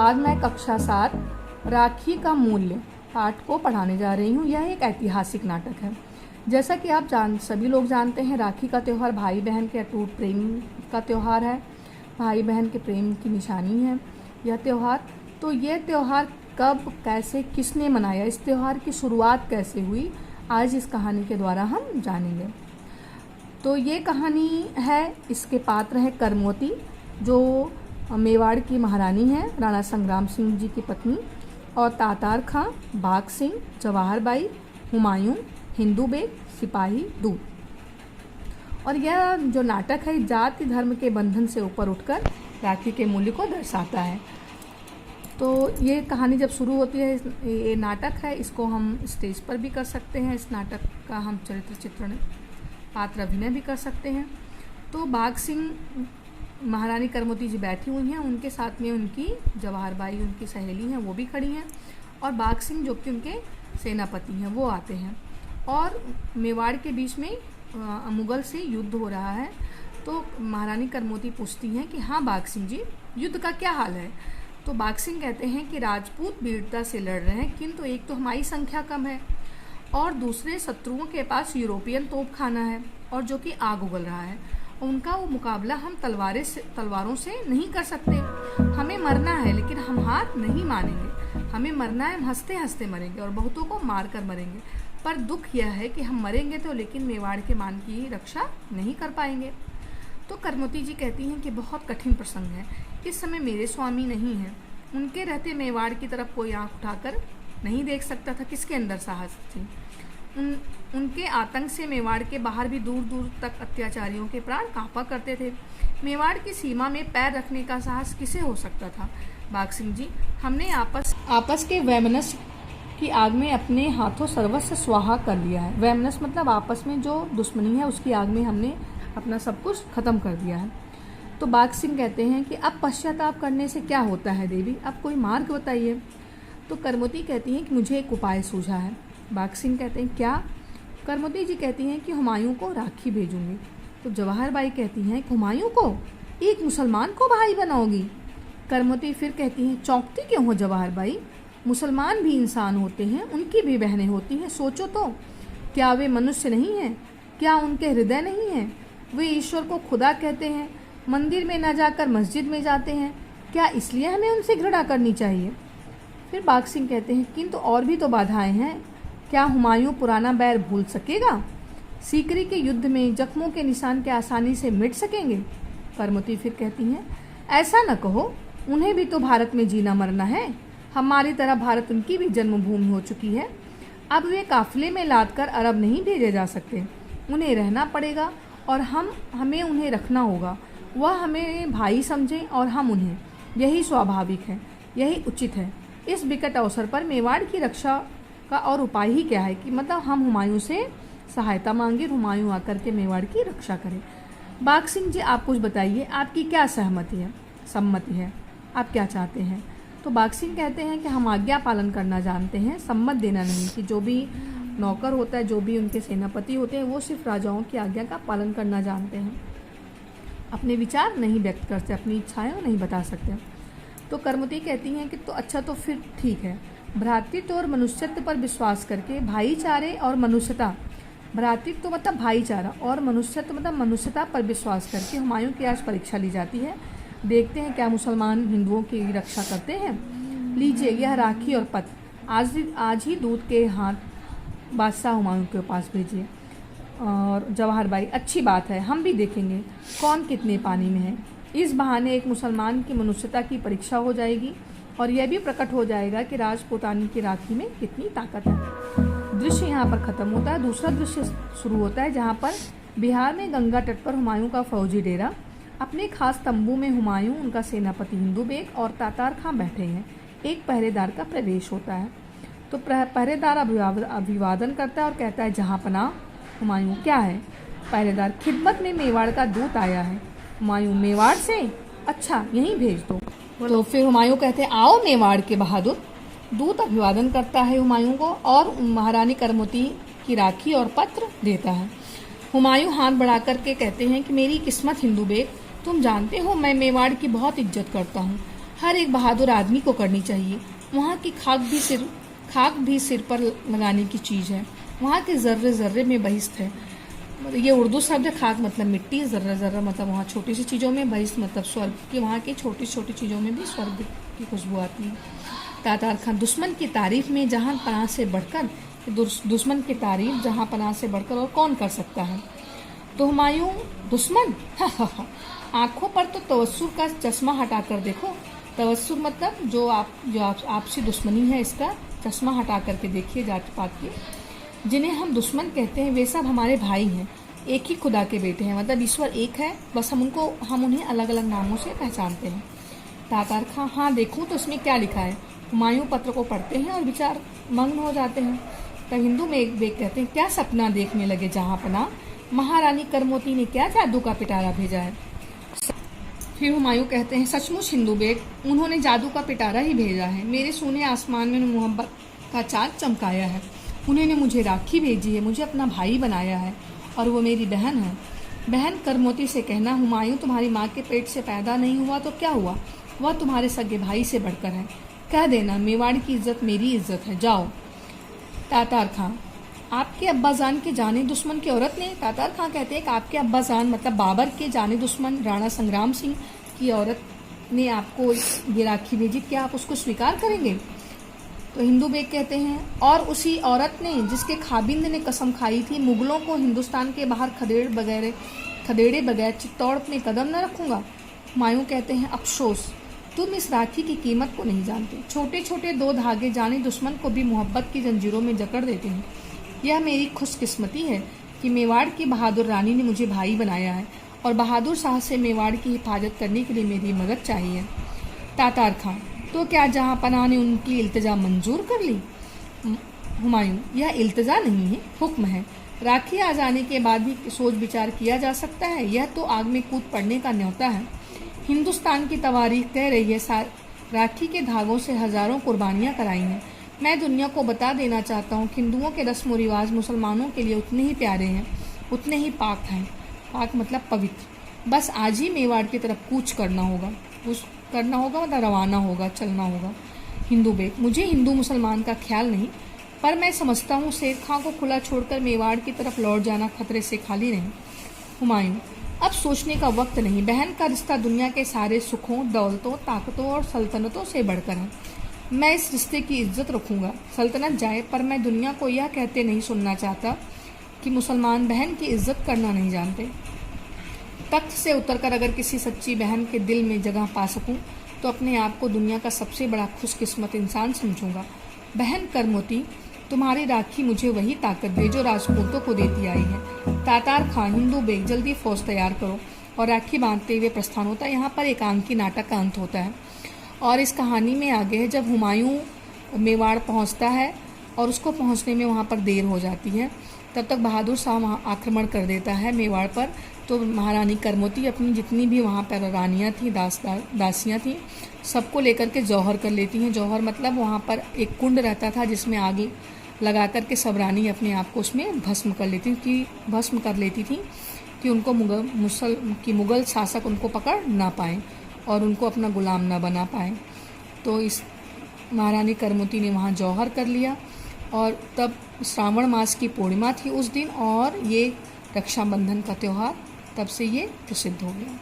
आज मैं कक्षा 7 राखी का मूल्य पाठ को पढ़ाने जा रही हूँ। यह एक ऐतिहासिक नाटक है। जैसा कि आप सभी लोग जानते हैं, राखी का त्यौहार भाई बहन के अटूट प्रेम का त्यौहार है। भाई बहन के प्रेम की निशानी है यह त्यौहार। तो यह त्यौहार कब, कैसे, किसने मनाया, इस त्यौहार की शुरुआत कैसे हुई, आज इस कहानी के द्वारा हम जानेंगे। तो ये कहानी है, इसके पात्र हैं करमोती, जो मेवाड़ की महारानी है, राणा संग्राम सिंह जी की पत्नी, और तातार खां, बाघ सिंह, जवाहर बाई, हुमायूं, हिंदू बेग, सिपाही, दूत। और यह जो नाटक है, जाति धर्म के बंधन से ऊपर उठकर राखी के मूल्य को दर्शाता है। तो ये कहानी जब शुरू होती है, ये नाटक है, इसको हम स्टेज पर भी कर सकते हैं। इस नाटक का हम चरित्र चित्रण, पात्र अभिनय भी कर सकते हैं। तो बाघ सिंह, महारानी करमोती जी बैठी हुई हैं, उनके साथ में उनकी जवाहर बाई, उनकी सहेली हैं, वो भी खड़ी हैं, और बाघ सिंह जो कि उनके सेनापति हैं, वो आते हैं। और मेवाड़ के बीच में मुगल से युद्ध हो रहा है। तो महारानी करमोती पूछती हैं कि हाँ बाघ सिंह जी, युद्ध का क्या हाल है। तो बाघ सिंह कहते हैं कि राजपूत वीरता से लड़ रहे हैं, किंतु एक तो हमारी संख्या कम है और दूसरे शत्रुओं के पास यूरोपियन तोपखाना है और जो कि आग उगल रहा है। उनका वो मुकाबला हम तलवारों से नहीं कर सकते। हमें मरना है, लेकिन हम हार नहीं मानेंगे। हमें मरना है, हम हंसते हंसते मरेंगे और बहुतों को मार कर मरेंगे। पर दुख यह है कि हम मरेंगे तो, लेकिन मेवाड़ के मान की रक्षा नहीं कर पाएंगे। तो करमोती जी कहती हैं कि बहुत कठिन प्रसंग है। इस समय मेरे स्वामी नहीं हैं, उनके रहते मेवाड़ की तरफ कोई आंख उठाकर नहीं देख सकता था। किसके अंदर साहस थी? उनके आतंक से मेवाड़ के बाहर भी दूर दूर तक अत्याचारियों के प्राण कांपा करते थे। मेवाड़ की सीमा में पैर रखने का साहस किसे हो सकता था? बाघ सिंह जी, हमने आपस के वैमनस्य की आग में अपने हाथों सर्वस्व स्वाहा कर लिया है। वैमनस्य मतलब आपस में जो दुश्मनी है, उसकी आग में हमने अपना सब कुछ खत्म कर दिया है। तो बाघ सिंह कहते हैं कि अब पश्चाताप करने से क्या होता है देवी, अब कोई मार्ग बताइए। तो करमोती कहती हैं कि मुझे एक उपाय सूझा है। बाघ सिंह कहते हैं क्या? करमोती जी कहती हैं कि हुमायूं को राखी भेजूंगी। तो जवाहर बाई कहती हैं कि हुमायूं को, एक मुसलमान को भाई बनाओगी? करमोती फिर कहती हैं, चौंकती क्यों हो जवाहर बाई, मुसलमान भी इंसान होते हैं, उनकी भी बहनें होती हैं। सोचो तो, क्या वे मनुष्य नहीं हैं? क्या उनके हृदय नहीं हैं? वे ईश्वर को खुदा कहते हैं, मंदिर में न जाकर मस्जिद में जाते हैं। क्या इसलिए हमें उनसे घृणा करनी चाहिए? फिर बाघ सिंह कहते हैं, किंतु और भी तो बाधाएं हैं। क्या हुमायूं पुराना बैर भूल सकेगा? सीकरी के युद्ध में जख्मों के निशान क्या आसानी से मिट सकेंगे? करमोती फिर कहती हैं, ऐसा न कहो, उन्हें भी तो भारत में जीना मरना है। हमारी तरह भारत उनकी भी जन्मभूमि हो चुकी है। अब वे काफिले में लाद कर अरब नहीं भेजे जा सकते, उन्हें रहना पड़ेगा और हमें उन्हें रखना होगा। वह हमें भाई समझें और हम उन्हें। यही स्वाभाविक है, यही उचित है। इस विकट अवसर पर मेवाड़ की रक्षा का और उपाय ही क्या है कि मतलब हम हुमायूं से सहायता मांगे, हुमायूं आकर के मेवाड़ की रक्षा करें। बाघ सिंह जी, आप कुछ बताइए, आपकी क्या सम्मति है, आप क्या चाहते हैं? तो बाघ सिंह कहते हैं कि हम आज्ञा पालन करना जानते हैं, सम्मत देना नहीं। कि जो भी नौकर होता है, जो भी उनके सेनापति होते हैं, वो सिर्फ राजाओं की आज्ञा का पालन करना जानते हैं, अपने विचार नहीं व्यक्त करते, अपनी इच्छाएं नहीं बता सकते। तो करमोती कहती हैं कि तो अच्छा, तो फिर ठीक है। भ्रातृत्व और मनुष्यत्व पर विश्वास करके, भाईचारे और मनुष्यता, भ्रातृत्व मतलब भाईचारा और मनुष्यत्व मतलब मनुष्यता पर विश्वास करके हुमायूं की आज परीक्षा ली जाती है। देखते हैं क्या मुसलमान हिंदुओं की रक्षा करते हैं। लीजिए यह राखी और पत्र, आज ही दूत के हाथ बादशाह हुमायूं के पास भेजिए। और जवाहर बाई, अच्छी बात है, हम भी देखेंगे कौन कितने पानी में है। इस बहाने एक मुसलमान की मनुष्यता की परीक्षा हो जाएगी और यह भी प्रकट हो जाएगा कि राजपूतानी की राखी में कितनी ताकत है। दृश्य यहाँ पर खत्म होता है। दूसरा दृश्य शुरू होता है, जहाँ पर बिहार में गंगा तट पर हुमायूं का फौजी डेरा, अपने खास तंबू में हुमायूं, उनका सेनापति हिंदू बेग और तातार खां बैठे हैं। एक पहरेदार का प्रवेश होता है। तो पहरेदार अभिवादन करता है और कहता है, जहाँ पनाह हुमायूं। क्या है? पहरेदार, खिदमत में मेवाड़ का दूत आया है। हुमायूं, मेवाड़ से? अच्छा, यहीं भेज दो। तो फिर हुमायूं कहते हैं, आओ मेवाड़ के बहादुर। दूत अभिवादन करता है हुमायूं को और महारानी करमोती की राखी और पत्र देता है। हुमायूं हाथ बढ़ा करके कहते हैं कि मेरी किस्मत हिंदू बेग, तुम जानते हो मैं मेवाड़ की बहुत इज्जत करता हूँ। हर एक बहादुर आदमी को करनी चाहिए। वहाँ की खाक भी सिर पर लगाने की चीज़ है। वहाँ के ज़र्रे ज़र्रे में बहिश्त है। ये उर्दू शब्द है। खाक मतलब मिट्टी, ज़र्रा ज़र्रा मतलब वहाँ छोटी सी चीज़ों में, बहिश्त मतलब स्वर्ग की वहाँ की छोटी छोटी चीज़ों में भी स्वर्ग की खुशबू आती है। तातार खान दुश्मन की तारीफ में जहाँ पनाह से बढ़कर, दुश्मन की तारीफ जहाँ पनाह से बढ़कर और कौन कर सकता है। तो हुमायूं दुश्मन, आंखों पर तो तवस्सुर का चश्मा हटाकर देखो। तवस्सुर मतलब जो आपसी दुश्मनी है, इसका चश्मा हटा करके देखिए जात पात के। जिन्हें हम दुश्मन कहते हैं वे सब हमारे भाई हैं, एक ही खुदा के बेटे हैं। मतलब ईश्वर एक है, बस हम उन्हें अलग अलग नामों से पहचानते हैं। तातार खां, हाँ देखूं तो इसमें क्या लिखा है। हुमायूं पत्र को पढ़ते हैं और विचार मग्न हो जाते हैं। तब हिंदू में एक बेग कहते हैं, क्या सपना देखने लगे जहाँ पना, महारानी करमोती ने क्या जादू का पिटारा भेजा है। फिर हुमायूं कहते हैं, सचमुच हिंदू बेग, उन्होंने जादू का पिटारा ही भेजा है। मेरे सोने आसमान में मोहब्बत का चाँद चमकाया है। उन्होंने मुझे राखी भेजी है, मुझे अपना भाई बनाया है, और वो मेरी बहन है। बहन करमोती से कहना, हुमायूं तुम्हारी माँ के पेट से पैदा नहीं हुआ तो क्या हुआ, वह तुम्हारे सगे भाई से बढ़कर है। कह देना मेवाड़ की इज्जत मेरी इज्जत है, जाओ। तातार खां, आपके अब्बाजान के जाने दुश्मन की औरत ने। तातार खां कहते हैं कि आपके अब्बाजान मतलब बाबर के जाने दुश्मन राणा संग्राम सिंह की औरत ने आपको ये राखी भेजी, क्या आप उसको स्वीकार करेंगे। तो हिंदू बेग कहते हैं, और उसी औरत ने जिसके खाबिंद ने कसम खाई थी, मुगलों को हिंदुस्तान के बाहर खदेड़े बगैर चित्तौड़ में कदम न रखूंगा। हुमायूं कहते हैं, अफसोस तुम इस राखी की कीमत को नहीं जानते। छोटे छोटे 2 धागे जाने दुश्मन को भी मोहब्बत की जंजीरों में जकड़ देते हैं। यह मेरी खुशकिस्मती है कि मेवाड़ की बहादुर रानी ने मुझे भाई बनाया है, और बहादुर शाह से मेवाड़ की हिफाजत करने के लिए मेरी मदद चाहिए। तातार खां, तो क्या जहाँ पनाह ने उनकी इल्तिजा मंजूर कर ली। हुमायूं, यह इल्तिजा नहीं है, हुक्म है। राखी आ जाने के बाद भी सोच विचार किया जा सकता है, यह तो आग में कूद पड़ने का न्योता है। हिंदुस्तान की तवारीख कह रही है, राखी के धागों से हजारों कुर्बानियाँ कराई हैं। मैं दुनिया को बता देना चाहता हूँ, हिंदुओं के रस्म व रिवाज मुसलमानों के लिए उतने ही प्यारे हैं, उतने ही पाक हैं। पाक मतलब पवित्र। बस आज ही मेवाड़ की तरफ कूच करना होगा मतलब रवाना होगा, चलना होगा। हिंदू बेग, मुझे हिंदू मुसलमान का ख्याल नहीं, पर मैं समझता हूँ शेर खां को खुला छोड़कर मेवाड़ की तरफ लौट जाना खतरे से खाली नहीं। हुमायूं, अब सोचने का वक्त नहीं। बहन का रिश्ता दुनिया के सारे सुखों, दौलतों, ताकतों और सल्तनतों से बढ़कर है। मैं इस रिश्ते की इज्जत रखूंगा, सल्तनत जाए, पर मैं दुनिया को यह कहते नहीं सुनना चाहता कि मुसलमान बहन की इज्जत करना नहीं जानते। तख्त से उतरकर अगर किसी सच्ची बहन के दिल में जगह पा सकूं, तो अपने आप को दुनिया का सबसे बड़ा खुशकिस्मत इंसान समझूंगा। बहन करमोती, तुम्हारी राखी मुझे वही ताकत दे जो राजपूतों को देती आई है। तातार खां, हिंदू बेग, जल्दी फौज तैयार करो। और राखी बांधते हुए प्रस्थान होता है। यहाँ पर एकांकी नाटक का अंत होता है। और इस कहानी में आगे है, जब हुमायूं मेवाड़ पहुँचता है और उसको पहुँचने में वहाँ पर देर हो जाती है, तब तक बहादुर शाह वहाँ आक्रमण कर देता है मेवाड़ पर। तो महारानी करमोती अपनी जितनी भी वहाँ पर रानियाँ थीं, दासियाँ थीं, सबको लेकर के जौहर कर लेती हैं। जौहर मतलब वहाँ पर एक कुंड रहता था जिसमें आग लगा करके सब रानी अपने आप को उसमें भस्म कर लेती थी कि उनको मुगल शासक उनको पकड़ ना पाए और उनको अपना गुलाम ना बना पाए। तो इस महारानी करमोती ने वहाँ जौहर कर लिया। और तब श्रावण मास की पूर्णिमा थी उस दिन, और ये रक्षाबंधन का त्यौहार तब से ये प्रसिद्ध हो गया।